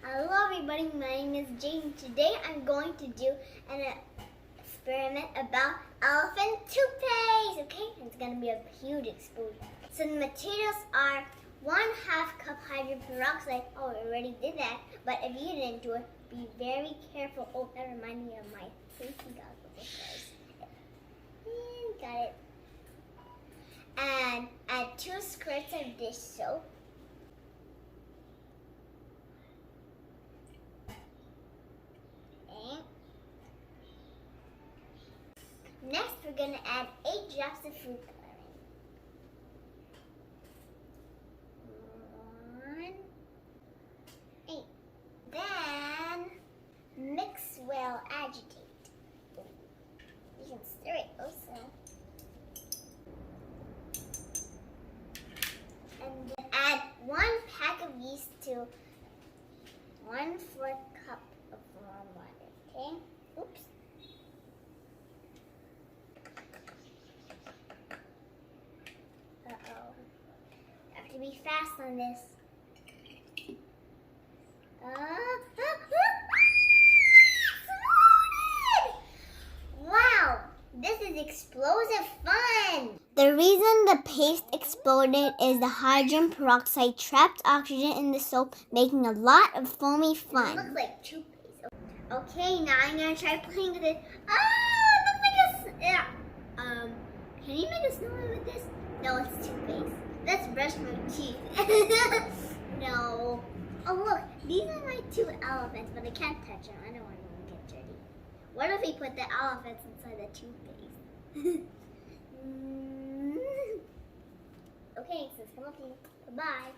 Hello everybody, my name is Jaedin. Today I'm going to do an experiment about elephant toothpaste, okay? It's going to be a huge explosion. So the materials are 1/2 cup hydrogen peroxide. Oh, I already did that, but if you didn't do it, be very careful. Oh, that reminded me of my safety goggles. Got it. And add 2 squirts of dish soap. Next, we're going to add 8 drops of food coloring. 1, 8. Then, mix well, agitate. You can stir it also. And then add 1 pack of yeast to 1/4 cup of warm water, okay? Oops. Have to be fast on this. Wow, this is explosive fun. The reason the paste exploded is the hydrogen peroxide trapped oxygen in the soap, making a lot of foamy fun. It looks like toothpaste. Okay, now I'm gonna try playing with it. Oh, it looks like can you make a snowman with this? No, it's toothpaste. Let's brush my teeth. No. Oh look, these are my 2 elephants, but I can't touch them. I don't want them to get dirty. What if we put the elephants inside the toothpaste? Okay, so it's come up to you. Bye-bye.